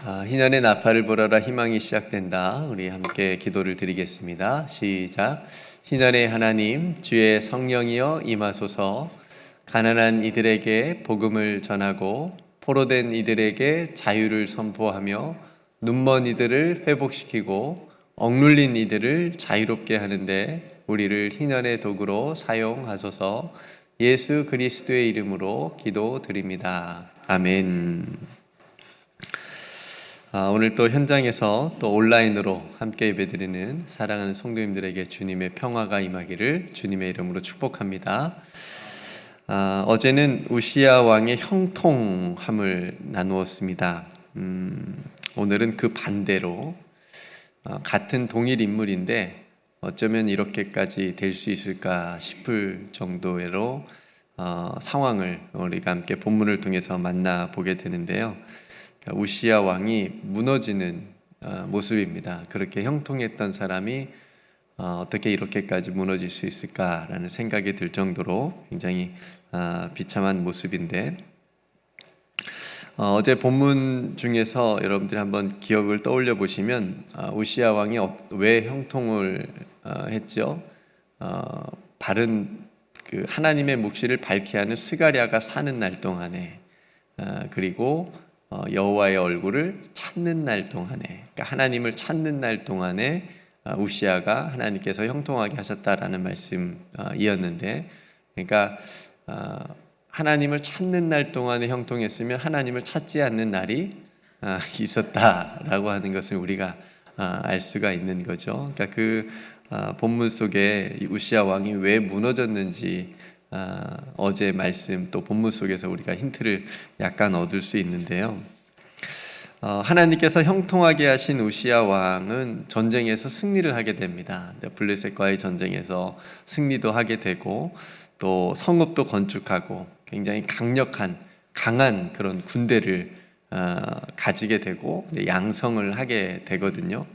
희년의 나팔을 불어라 희망이 시작된다. 우리 함께 기도를 드리겠습니다. 시작. 희년의 하나님, 주의 성령이여 임하소서. 가난한 이들에게 복음을 전하고 포로된 이들에게 자유를 선포하며 눈먼 이들을 회복시키고 억눌린 이들을 자유롭게 하는데 우리를 희년의 도구로 사용하소서. 예수 그리스도의 이름으로 기도드립니다. 아멘. 오늘 또 현장에서 또 온라인으로 함께 예배드리는 사랑하는 성도님들에게 주님의 평화가 임하기를 주님의 이름으로 축복합니다. 어제는 우시야 왕의 형통함을 나누었습니다. 오늘은 그 반대로 같은 동일 인물인데 어쩌면 이렇게까지 될 수 있을까 싶을 정도로 상황을 우리가 함께 본문을 통해서 만나보게 되는데요. 우시야 왕이 무너지는 모습입니다. 그렇게 형통했던 사람이 어떻게 이렇게까지 무너질 수 있을까라는 생각이 들 정도로 굉장히 비참한 모습인데, 어제 본문 중에서 여러분들이 한번 기억을 떠올려 보시면 우시야 왕이 왜 형통을 했죠? 바른 그 하나님의 묵시를 밝히 하는 스가랴가 사는 날 동안에, 그리고 여호와의 얼굴을 찾는 날 동안에, 그러니까 하나님을 찾는 날 동안에 우시야가 하나님께서 형통하게 하셨다라는 말씀이었는데, 그러니까 하나님을 찾는 날 동안에 형통했으면 하나님을 찾지 않는 날이 있었다라고 하는 것을 우리가 알 수가 있는 거죠. 그러니까 그 본문 속에 우시야 왕이 왜 무너졌는지 어제 말씀 또 본문 속에서 우리가 힌트를 약간 얻을 수 있는데요. 하나님께서 형통하게 하신 우시야 왕은 전쟁에서 승리를 하게 됩니다. 블레셋과의 전쟁에서 승리도 하게 되고 또 성읍도 건축하고 굉장히 강한 그런 군대를 가지게 되고 양성을 하게 되거든요.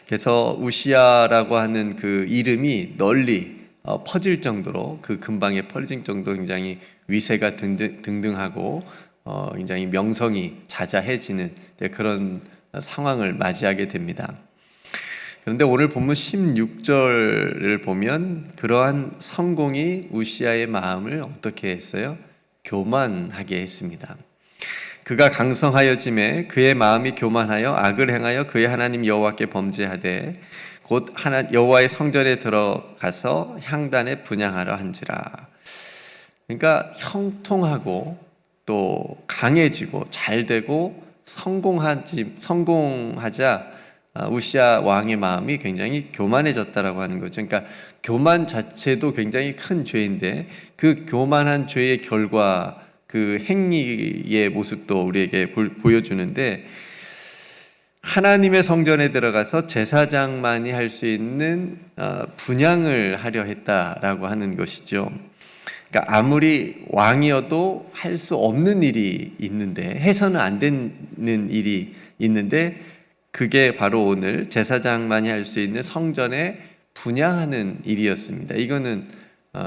그래서 우시야라고 하는 그 이름이 널리 퍼질 정도로, 그 근방에 퍼질 정도로 굉장히 위세가 등등하고 굉장히 명성이 자자해지는 그런 상황을 맞이하게 됩니다. 그런데 오늘 본문 16절을 보면 그러한 성공이 우시야의 마음을 어떻게 했어요? 교만하게 했습니다. 그가 강성하여짐에 그의 마음이 교만하여 악을 행하여 그의 하나님 여호와께 범죄하되 곧 여호와의 성전에 들어가서 향단에 분향하려 한지라. 그러니까 형통하고 또 강해지고 잘되고 성공하자 우시야 왕의 마음이 굉장히 교만해졌다라고 하는 거죠. 그러니까 교만 자체도 굉장히 큰 죄인데 그 교만한 죄의 결과, 그 행위의 모습도 우리에게 보여주는데, 하나님의 성전에 들어가서 제사장만이 할 수 있는 분향을 하려 했다라고 하는 것이죠. 그러니까 아무리 왕이어도 할 수 없는 일이 있는데, 해서는 안 되는 일이 있는데, 그게 바로 오늘 제사장만이 할 수 있는 성전에 분향하는 일이었습니다. 이거는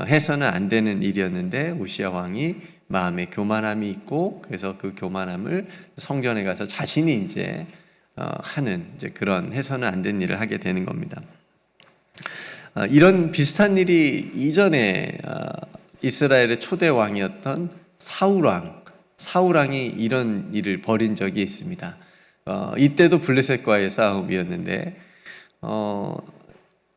해서는 안 되는 일이었는데 우시야 왕이 마음에 교만함이 있고, 그래서 그 교만함을 성전에 가서 자신이 이제 하는 그런 해서는 안 되는 일을 하게 되는 겁니다. 이런 비슷한 일이 이전에 이스라엘의 초대 왕이었던 사울왕이 이런 일을 벌인 적이 있습니다. 이때도 블레셋과의 싸움이었는데,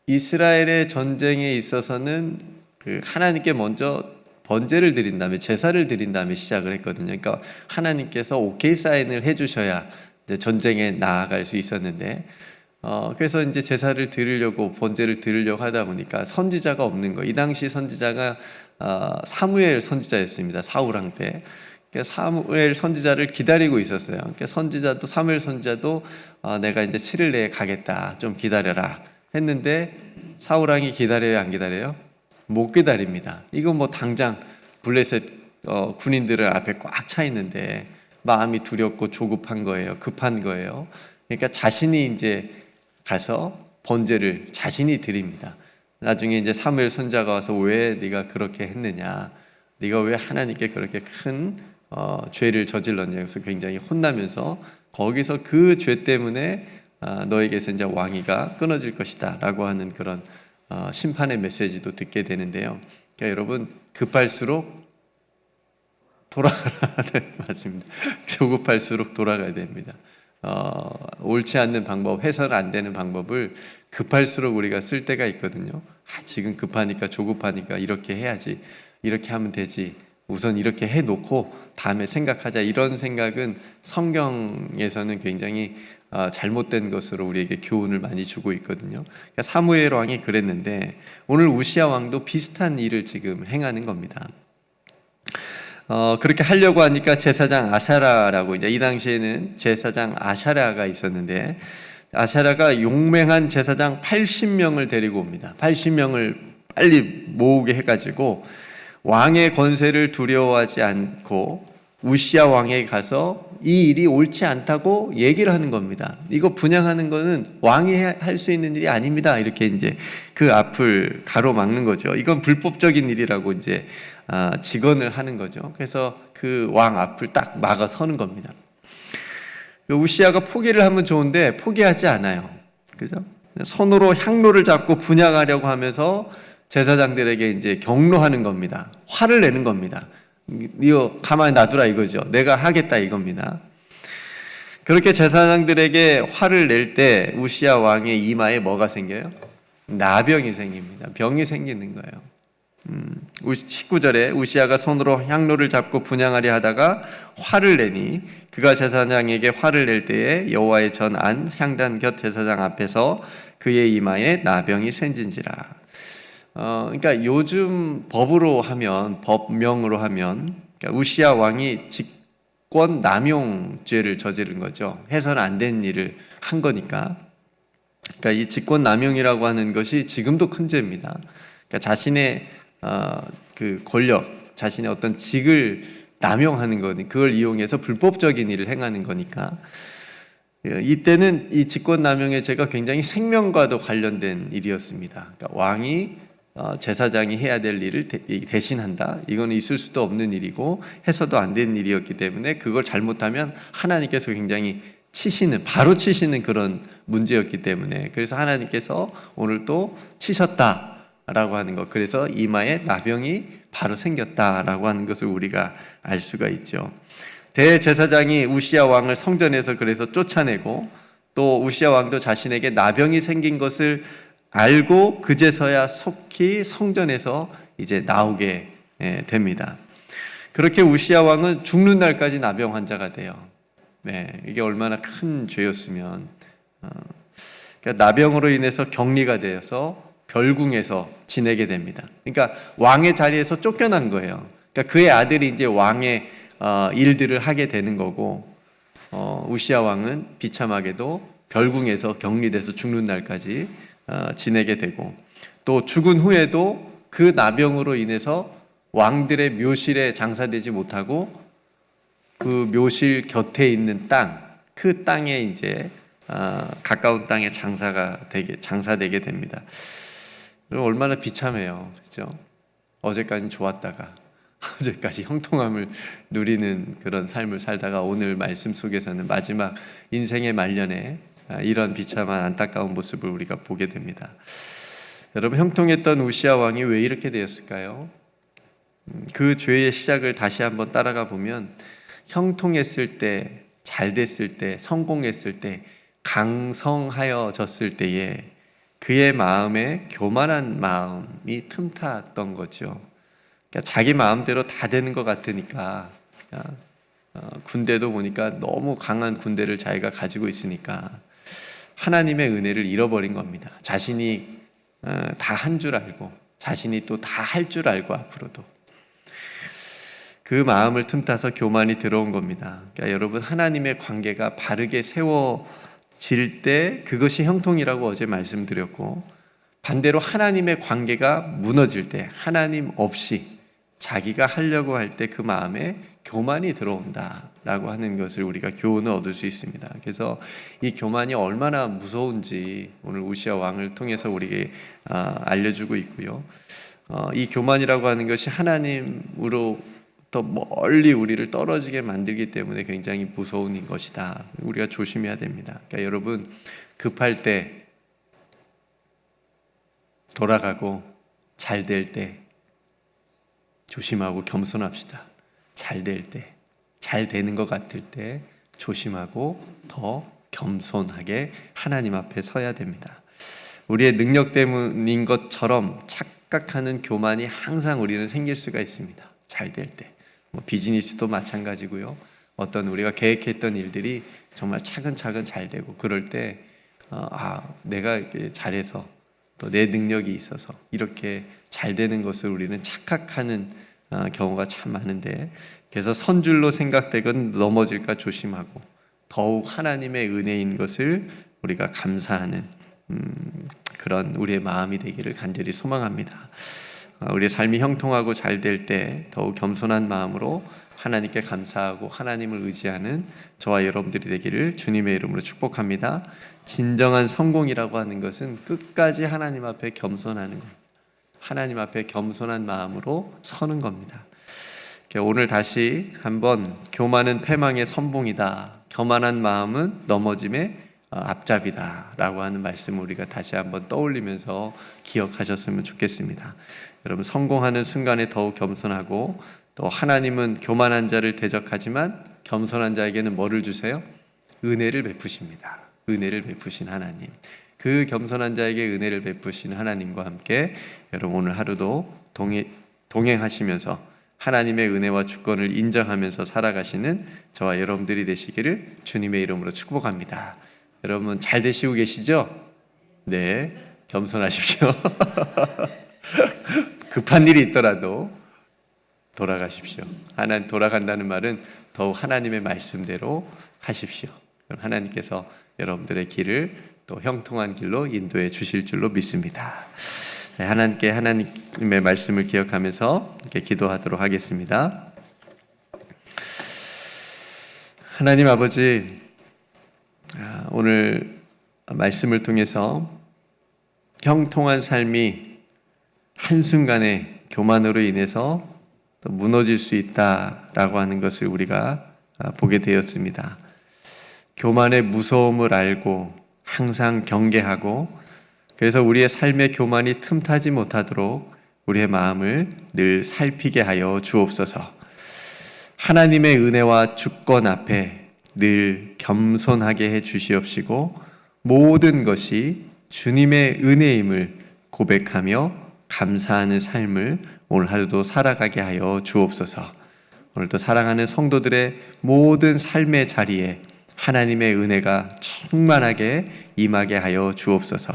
이스라엘의 전쟁에 있어서는 그 하나님께 먼저 번제를 드린 다음에 제사를 드린 다음에 시작을 했거든요. 그러니까 하나님께서 오케이 사인을 해주셔야 이제 전쟁에 나아갈 수 있었는데, 그래서 이제 제사를 드리려고 번제를 드리려고 하다 보니까 선지자가 없는 거예요. 이 당시 선지자가 사무엘 선지자였습니다. 사울왕 때. 사무엘 선지자를 기다리고 있었어요. 그러니까 사무엘 선지자도 내가 이제 7일 내에 가겠다, 좀 기다려라 했는데, 사울왕이 기다려요, 안 기다려요? 못 기다립니다. 이거 뭐 당장 블레셋 군인들을 앞에 꽉 차 있는데 마음이 두렵고 조급한 거예요. 급한 거예요. 그러니까 자신이 이제 가서 번제를 자신이 드립니다. 나중에 이제 사무엘 선지자가 와서 왜 네가 그렇게 했느냐, 네가 왜 하나님께 그렇게 큰 죄를 저질렀냐고 굉장히 혼나면서 거기서 그 죄 때문에 너에게서 이제 왕위가 끊어질 것이다 라고 하는 그런 심판의 메시지도 듣게 되는데요. 그러니까 여러분, 급할수록 돌아가라. 네, 맞습니다. 조급할수록 돌아가야 됩니다. 옳지 않는 방법, 해서는 안 되는 방법을 급할수록 우리가 쓸 때가 있거든요. 지금 급하니까, 조급하니까 이렇게 해야지, 이렇게 하면 되지, 우선 이렇게 해놓고 다음에 생각하자, 이런 생각은 성경에서는 굉장히 잘못된 것으로 우리에게 교훈을 많이 주고 있거든요. 그러니까 사무엘 왕이 그랬는데 오늘 우시야 왕도 비슷한 일을 지금 행하는 겁니다. 그렇게 하려고 하니까 제사장 아사라라고, 이제 이 당시에는 제사장 아샤라가 있었는데, 아샤라가 용맹한 제사장 80명을 데리고 옵니다. 80명을 빨리 모으게 해가지고 왕의 권세를 두려워하지 않고 우시야 왕에게 가서 이 일이 옳지 않다고 얘기를 하는 겁니다. 이거 분향하는 거는 왕이 할 수 있는 일이 아닙니다. 이렇게 이제 그 앞을 가로막는 거죠. 이건 불법적인 일이라고 이제 직언을 하는 거죠. 그래서 그 왕 앞을 딱 막아 서는 겁니다. 우시야가 포기를 하면 좋은데 포기하지 않아요. 그죠? 손으로 향로를 잡고 분향하려고 하면서 제사장들에게 이제 경로하는 겁니다. 화를 내는 겁니다. 이거 가만히 놔두라 이거죠. 내가 하겠다 이겁니다. 그렇게 제사장들에게 화를 낼 때 우시야 왕의 이마에 뭐가 생겨요? 나병이 생깁니다. 병이 생기는 거예요. 19절에 우시야가 손으로 향로를 잡고 분향하려 하다가 화를 내니 그가 제사장에게 화를 낼 때에 여호와의 전 안 향단 곁 제사장 앞에서 그의 이마에 나병이 생긴지라. 그러니까 요즘 법으로 하면, 법명으로 하면, 그러니까 우시야 왕이 직권 남용죄를 저지른 거죠. 해서는 안 되는 일을 한 거니까. 그러니까 이 직권 남용이라고 하는 것이 지금도 큰 죄입니다. 그러니까 자신의 그 권력, 자신의 어떤 직을 남용하는 거니, 그걸 이용해서 불법적인 일을 행하는 거니까. 이때는 이 직권 남용의 죄가 굉장히 생명과도 관련된 일이었습니다. 그러니까 왕이 제사장이 해야 될 일을 대신한다. 이건 있을 수도 없는 일이고 해서도 안 되는 일이었기 때문에 그걸 잘못하면 하나님께서 굉장히 바로 치시는 그런 문제였기 때문에, 그래서 하나님께서 오늘 또 치셨다라고 하는 것, 그래서 이마에 나병이 바로 생겼다라고 하는 것을 우리가 알 수가 있죠. 대제사장이 우시야 왕을 성전에서 그래서 쫓아내고, 또 우시야 왕도 자신에게 나병이 생긴 것을 알고 그제서야 속히 성전에서 이제 나오게 됩니다. 그렇게 우시야 왕은 죽는 날까지 나병 환자가 돼요. 네, 이게 얼마나 큰 죄였으면. 그러니까 나병으로 인해서 격리가 되어서 별궁에서 지내게 됩니다. 그러니까 왕의 자리에서 쫓겨난 거예요. 그러니까 그의 아들이 이제 왕의 일들을 하게 되는 거고, 우시야 왕은 비참하게도 별궁에서 격리돼서 죽는 날까지 지내게 되고, 또 죽은 후에도 그 나병으로 인해서 왕들의 묘실에 장사되지 못하고 그 묘실 곁에 있는 땅, 그 땅에 이제 가까운 땅에 장사되게 됩니다. 얼마나 비참해요, 그렇죠? 어제까지는 좋았다가, 어제까지 형통함을 누리는 그런 삶을 살다가 오늘 말씀 속에서는 마지막 인생의 말년에 이런 비참한 안타까운 모습을 우리가 보게 됩니다. 여러분, 형통했던 우시야 왕이 왜 이렇게 되었을까요? 그 죄의 시작을 다시 한번 따라가 보면, 형통했을 때, 잘 됐을 때, 성공했을 때, 강성하여졌을 때에 그의 마음에 교만한 마음이 틈탔던 거죠. 그러니까 자기 마음대로 다 되는 것 같으니까, 군대도 보니까 너무 강한 군대를 자기가 가지고 있으니까 하나님의 은혜를 잃어버린 겁니다. 자신이 다 한 줄 알고, 자신이 또 다 할 줄 알고, 앞으로도 그 마음을 틈타서 교만이 들어온 겁니다. 그러니까 여러분, 하나님의 관계가 바르게 세워질 때 그것이 형통이라고 어제 말씀드렸고, 반대로 하나님의 관계가 무너질 때, 하나님 없이 자기가 하려고 할 때 그 마음에 교만이 들어온다라고 하는 것을 우리가 교훈을 얻을 수 있습니다. 그래서 이 교만이 얼마나 무서운지 오늘 우시야 왕을 통해서 우리에게 알려주고 있고요. 이 교만이라고 하는 것이 하나님으로 더 멀리 우리를 떨어지게 만들기 때문에 굉장히 무서운 것이다. 우리가 조심해야 됩니다. 그러니까 여러분, 급할 때, 돌아가고 잘 될 때 조심하고 겸손합시다. 잘 될 때, 잘 되는 것 같을 때 조심하고 더 겸손하게 하나님 앞에 서야 됩니다. 우리의 능력 때문인 것처럼 착각하는 교만이 항상 우리는 생길 수가 있습니다. 잘 될 때. 비즈니스도 마찬가지고요. 어떤 우리가 계획했던 일들이 정말 차근차근 잘 되고 그럴 때 내가 잘해서 또 내 능력이 있어서 이렇게 잘 되는 것을 우리는 착각하는 경우가 참 많은데, 그래서 선줄로 생각되건 넘어질까 조심하고 더욱 하나님의 은혜인 것을 우리가 감사하는 그런 우리의 마음이 되기를 간절히 소망합니다. 우리의 삶이 형통하고 잘 될 때 더욱 겸손한 마음으로 하나님께 감사하고 하나님을 의지하는 저와 여러분들이 되기를 주님의 이름으로 축복합니다. 진정한 성공이라고 하는 것은 끝까지 하나님 앞에 겸손하는 것, 하나님 앞에 겸손한 마음으로 서는 겁니다. 오늘 다시 한번 교만은 패망의 선봉이다, 교만한 마음은 넘어짐의 앞잡이다 라고 하는 말씀을 우리가 다시 한번 떠올리면서 기억하셨으면 좋겠습니다. 여러분, 성공하는 순간에 더욱 겸손하고, 또 하나님은 교만한 자를 대적하지만 겸손한 자에게는 뭐를 주세요? 은혜를 베푸십니다. 은혜를 베푸신 하나님, 그 겸손한 자에게 은혜를 베푸신 하나님과 함께 여러분 오늘 하루도 동행하시면서 하나님의 은혜와 주권을 인정하면서 살아가시는 저와 여러분들이 되시기를 주님의 이름으로 축복합니다. 여러분 잘 되시고 계시죠? 네, 겸손하십시오. 급한 일이 있더라도 돌아가십시오. 돌아간다는 말은 더욱 하나님의 말씀대로 하십시오. 그럼 하나님께서 여러분들의 길을 또 형통한 길로 인도해 주실 줄로 믿습니다. 네, 하나님의 말씀을 기억하면서 이렇게 기도하도록 하겠습니다. 하나님 아버지, 오늘 말씀을 통해서 형통한 삶이 한순간에 교만으로 인해서 무너질 수 있다라고 하는 것을 우리가 보게 되었습니다. 교만의 무서움을 알고 항상 경계하고, 그래서 우리의 삶의 교만이 틈타지 못하도록 우리의 마음을 늘 살피게 하여 주옵소서. 하나님의 은혜와 주권 앞에 늘 겸손하게 해 주시옵시고, 모든 것이 주님의 은혜임을 고백하며 감사하는 삶을 오늘 하루도 살아가게 하여 주옵소서. 오늘도 사랑하는 성도들의 모든 삶의 자리에 하나님의 은혜가 충만하게 임하게 하여 주옵소서.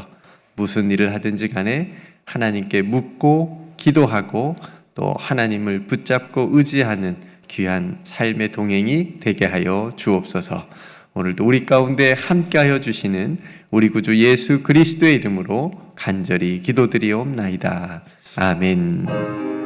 무슨 일을 하든지 간에 하나님께 묻고 기도하고 또 하나님을 붙잡고 의지하는 귀한 삶의 동행이 되게 하여 주옵소서. 오늘도 우리 가운데 함께하여 주시는 우리 구주 예수 그리스도의 이름으로 간절히 기도드리옵나이다. 아멘.